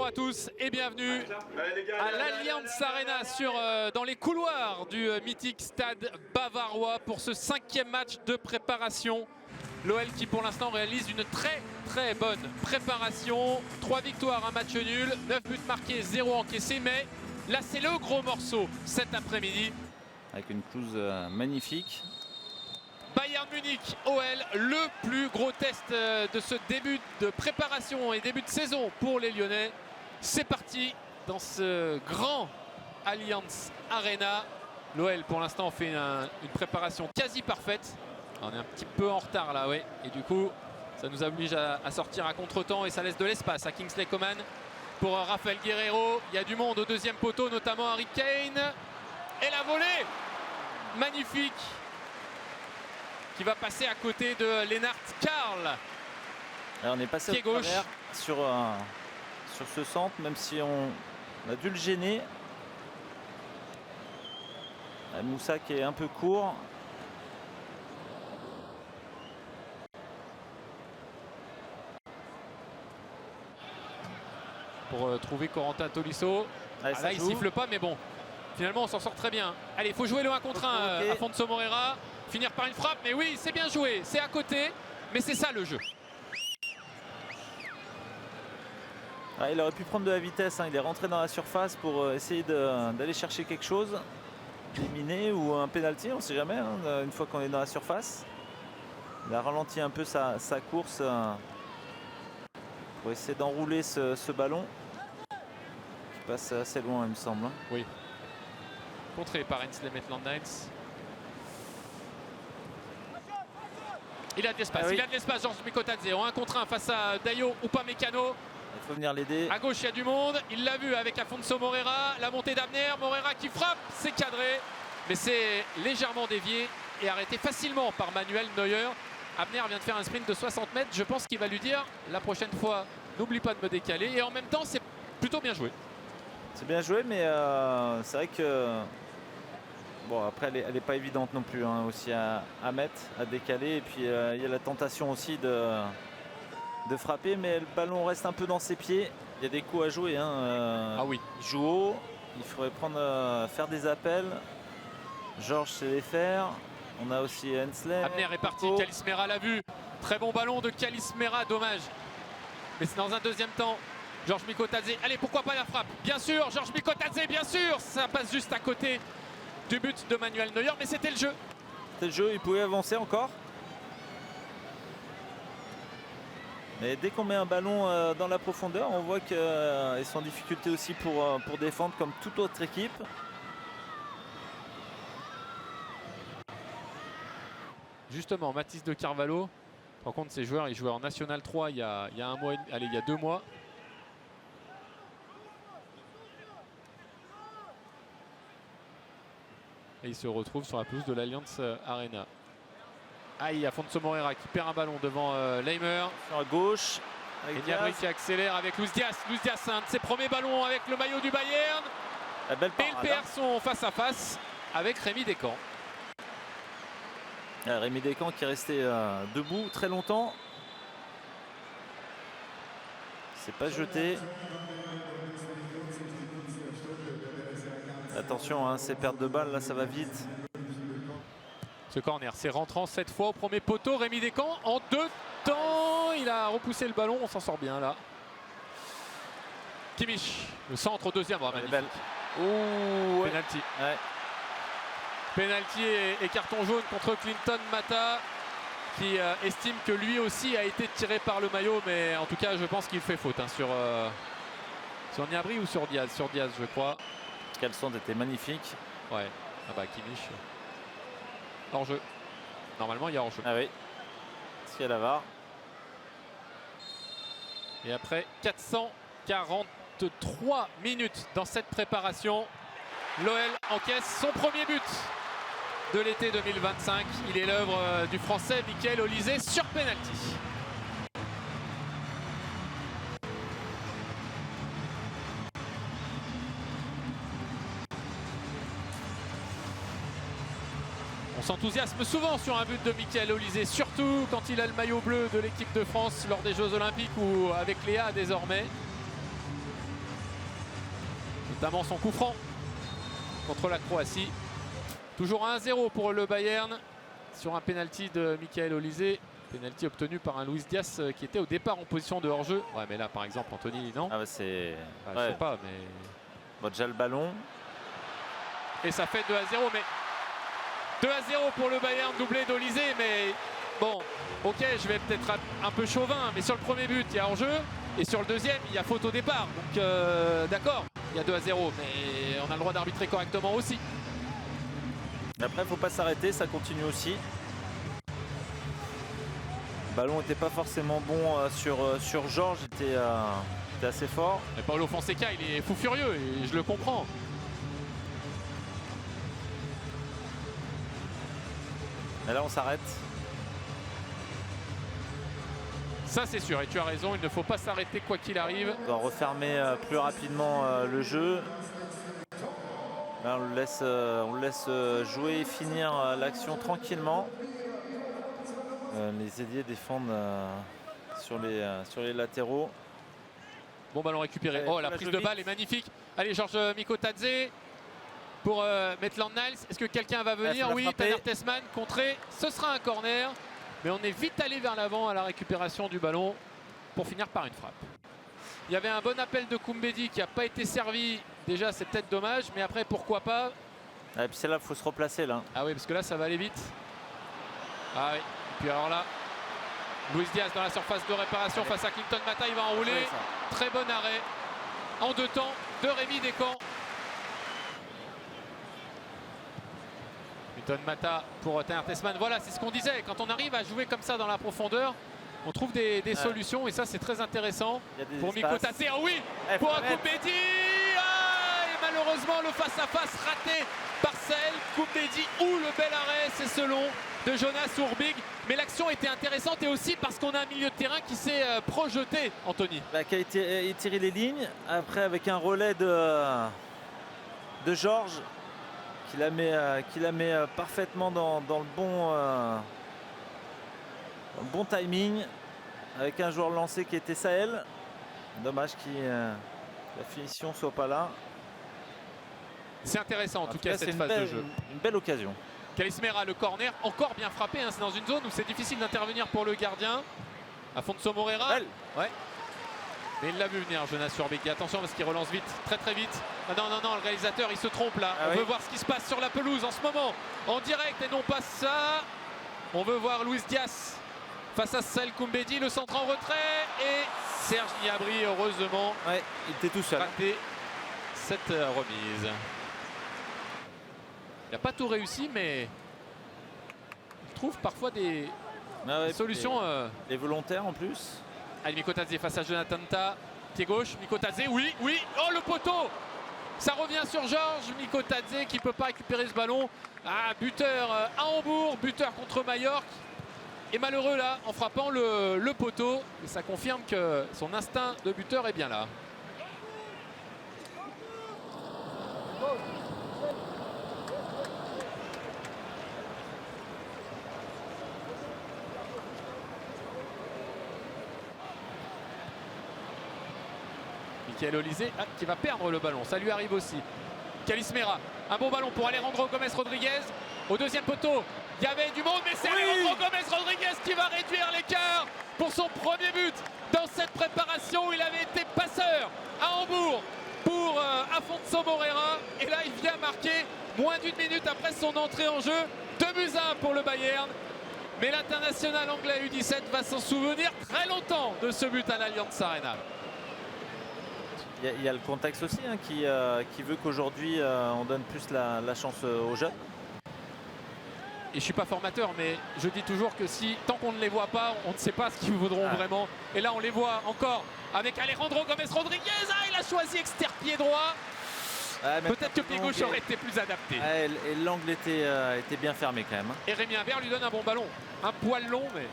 Bonjour à tous et bienvenue à l'Allianz Arena dans les couloirs du mythique stade bavarois pour ce 5e match de préparation. L'OL qui pour l'instant réalise une très bonne préparation. 3 victoires, 1 match nul, 9 buts marqués, 0 encaissés. Mais là c'est le gros morceau cet après-midi. Avec une pelouse magnifique. Bayern Munich, OL, le plus gros test de ce début de préparation et début de saison pour les Lyonnais. C'est parti dans ce grand Allianz Arena. L'OL pour l'instant fait une préparation quasi parfaite. On est un petit peu en retard là, oui. Et du coup, ça nous oblige à sortir à contre-temps et ça laisse de l'espace à Kingsley Coman. Pour Rafael Guerreiro, il y a du monde au deuxième poteau, notamment Harry Kane. Et la volée magnifique qui va passer à côté de Lennart Karl. Alors on est passé au travers sur ce centre, même si on a dû le gêner. Moussa qui est un peu court. Pour trouver Corentin Tolisso. Allez, là il siffle pas, mais bon, finalement on s'en sort très bien. Allez, il faut jouer le 1 contre 1 à Afonso Moreira. Finir par une frappe, mais oui, c'est bien joué, c'est à côté, mais c'est ça le jeu. Ah, il aurait pu prendre de la vitesse, hein. Il est rentré dans la surface pour essayer d'aller chercher quelque chose, éliminer ou un pénalty, on ne sait jamais, hein, une fois qu'on est dans la surface. Il a ralenti un peu sa course pour essayer d'enrouler ce ballon qui passe assez loin, il me semble. Oui. Contré par Ainsley Maitland-Niles. Il a de l'espace, il a de l'espace, Georges Mikotadze en 1 contre 1 face à Dayo Upamecano. Il faut venir l'aider. À gauche, il y a du monde. Il l'a vu avec Afonso Moreira. La montée d'Abner. Moreira qui frappe. C'est cadré. Mais c'est légèrement dévié et arrêté facilement par Manuel Neuer. Abner vient de faire un sprint de 60 mètres. Je pense qu'il va lui dire la prochaine fois, n'oublie pas de me décaler. Et en même temps, c'est plutôt bien joué. C'est bien joué, mais c'est vrai que... Bon, après, elle n'est pas évidente non plus, hein, aussi à mettre, à décaler. Et puis, il y a la tentation aussi de frapper, mais le ballon reste un peu dans ses pieds. Il y a des coups à jouer. Hein, ah oui. Il joue haut. Il faudrait faire des appels. Georges sait les faire. On a aussi Ainsley. Abner est parti. Kalismera l'a vu. Très bon ballon de Kalismera. Dommage. Mais c'est dans un deuxième temps. Georges Mikotadze. Allez, pourquoi pas la frappe? Bien sûr, Georges Mikotadze, bien sûr. Ça passe juste à côté du but de Manuel Neuer, mais c'était le jeu. C'était le jeu, il pouvait avancer encore. Mais dès qu'on met un ballon dans la profondeur, on voit qu'ils sont en difficulté aussi pour défendre comme toute autre équipe. Justement, Mathis de Carvalho, par contre ces joueurs, ils jouaient en National 3 il y a un mois, allez, il y a 2 mois. Et il se retrouve sur la pelouse de l'Allianz Arena. Aïe, Afonso Moreira qui perd un ballon devant Leimer. Sur la gauche. Et Gnabry qui accélère avec Luis Diaz. Luis Diaz, c'est un de ses premiers ballons avec le maillot du Bayern. La belle parade, et il perd son face-à-face avec Rémi Descamps. Rémi Descamps qui est resté debout très longtemps. C'est pas jeté. Attention, hein, ces pertes de balles, là, ça va vite. Ce corner, c'est rentrant cette fois au premier poteau. Rémi Descamps en 2 temps. Il a repoussé le ballon, on s'en sort bien là. Kimmich, le centre au deuxième. Oh, magnifique. Ouh, penalty. Ouais. Penalty et carton jaune contre Clinton Mata, qui estime que lui aussi a été tiré par le maillot. Mais en tout cas, je pense qu'il fait faute hein, sur Gnabry ou sur Diaz. Sur Diaz, je crois. Caleçon était magnifique. Ouais, ah bah Kimmich. Hors-jeu. Normalement, il y a hors-jeu. Ah oui. Est-ce qu'il y a la VAR? Et après 443 minutes dans cette préparation, l'OL encaisse son premier but de l'été 2025. Il est l'œuvre du Français Mickaël Olise sur penalty. On s'enthousiasme souvent sur un but de Mickaël Olise, surtout quand il a le maillot bleu de l'équipe de France lors des Jeux Olympiques ou avec Léa désormais. notamment son coup franc contre la Croatie. Toujours 1-0 pour le Bayern sur un penalty de Michael Olise. Penalty obtenu par un Luis Diaz qui était au départ en position de hors-jeu. Ouais, mais là, par exemple, Anthony, non. Ah, bah, c'est. Je sais pas, mais. Bon, déjà le ballon. Et ça fait 2-0, mais 2-0 pour le Bayern, doublé d'Olise, mais bon, ok, je vais peut-être un peu chauvin, mais sur le premier but, il y a hors-jeu, et sur le deuxième, il y a faute au départ. Donc, d'accord, il y a 2-0, mais on a le droit d'arbitrer correctement aussi. Après, il ne faut pas s'arrêter, ça continue aussi. Le ballon n'était pas forcément bon sur Georges, il était assez fort. Mais Paulo Fonseca, il est fou furieux, et je le comprends. Et là, on s'arrête. Ça, c'est sûr, et tu as raison, il ne faut pas s'arrêter quoi qu'il arrive. On doit refermer plus rapidement le jeu. Là, on le laisse jouer et finir l'action tranquillement. Les ailiers défendent sur les latéraux. Bon ballon récupéré. Allez, Oh, la prise de balle est magnifique. Allez, Georges Mikotadze pour Maitland-Niles. Est-ce que quelqu'un va venir? Oui, Tanner Tessman contré. Ce sera un corner. Mais on est vite allé vers l'avant à la récupération du ballon pour finir par une frappe. Il y avait un bon appel de Koumbedi qui n'a pas été servi. Déjà, c'est peut-être dommage, mais après, pourquoi pas? Et puis c'est là qu'il faut se replacer là. Ah oui, parce que là, ça va aller vite. Ah oui. Et puis alors là, Luis Diaz dans la surface de réparation face à Clinton Mata, il va enrouler. Très bon arrêt en deux temps de Rémi Descamps. Clinton Mata pour Tanner Tessman. Voilà, c'est ce qu'on disait. Quand on arrive à jouer comme ça dans la profondeur, on trouve des solutions et ça, c'est très intéressant. Pour Mikotadze, oh oui, pour Koumbedi. Et malheureusement, le face-à-face raté par Sahel Koumbedi ou le bel arrêt, c'est selon de Jonas Urbig. Mais l'action était intéressante et aussi parce qu'on a un milieu de terrain qui s'est projeté, Anthony. Qui a étiré les lignes. Après, avec un relais de Georges qui la met parfaitement dans le bon timing. Avec un joueur lancé qui était Sahel. Dommage que la finition soit pas là. C'est intéressant en tout cas cette phase de jeu. Une belle occasion. Kalismera, le corner, encore bien frappé. Hein. C'est dans une zone où c'est difficile d'intervenir pour le gardien. Afonso Moreira. Ouais. Mais il l'a vu venir, Jonas Urbig. Attention parce qu'il relance vite, très très vite. Ah non, le réalisateur il se trompe là. On veut voir ce qui se passe sur la pelouse en ce moment. En direct et non pas ça. On veut voir Luis Diaz face à Sahel Koumbedi. Le centre en retrait. Et Serge Gnabry, heureusement. Ouais, il était tout seul. Raté cette remise. Il n'a pas tout réussi, mais il trouve parfois des solutions. Les volontaires en plus. Allez, Mikotadze face à Jonathan Ta. Pied gauche, Mikotadze, oui. Oh, le poteau! Ça revient sur Georges Mikotadze qui ne peut pas récupérer ce ballon. Ah, buteur à Hambourg, buteur contre Majorque. Et malheureux là, en frappant le poteau. Et ça confirme que son instinct de buteur est bien là. Michael Olise qui va perdre le ballon, ça lui arrive aussi. Kalismera, un bon ballon pour Alejandro Gómez Rodríguez. Au deuxième poteau, il y avait du monde, mais c'est Alejandro Gómez Rodríguez qui va réduire l'écart pour son premier but dans cette préparation. Il avait été passeur à Hambourg pour Afonso Moreira. Et là, il vient marquer moins d'une minute après son entrée en jeu. 2-1 pour le Bayern. Mais l'international anglais U17 va s'en souvenir très longtemps de ce but à l'Allianz Arena. Il y a le contexte aussi hein, qui veut qu'aujourd'hui on donne plus la chance aux jeunes. Et je ne suis pas formateur, mais je dis toujours que si, tant qu'on ne les voit pas, on ne sait pas ce qu'ils vaudront vraiment. Et là, on les voit encore avec Alejandro Gómez Rodríguez. Ah, il a choisi exterpied droit. Peut-être que pied gauche aurait été plus adapté. Et l'angle était bien fermé quand même. Hein. Et Rémi Imbert lui donne un bon ballon. Un poil long, mais...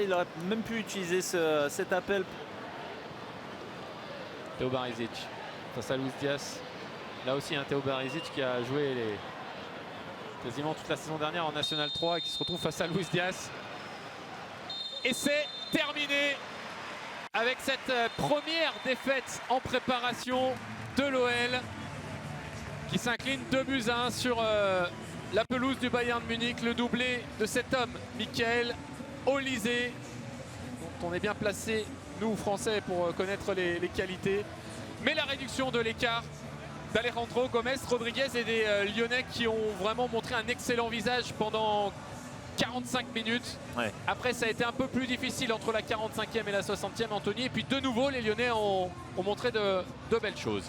il aurait même pu utiliser cet appel. Théo Barizic face à Luis Diaz. Là aussi, un Théo Barizic qui a joué quasiment toute la saison dernière en National 3 et qui se retrouve face à Luis Diaz. Et c'est terminé avec cette première défaite en préparation de l'OL. qui s'incline 2-1 sur la pelouse du Bayern de Munich. Le doublé de cet homme, Michael Olise, dont on est bien placé, nous Français, pour connaître les qualités. Mais la réduction de l'écart d'Alejandro Gomez Rodriguez et des Lyonnais qui ont vraiment montré un excellent visage pendant 45 minutes. Ouais. Après, ça a été un peu plus difficile entre la 45e et la 60e, Anthony. Et puis de nouveau, les Lyonnais ont montré de belles choses.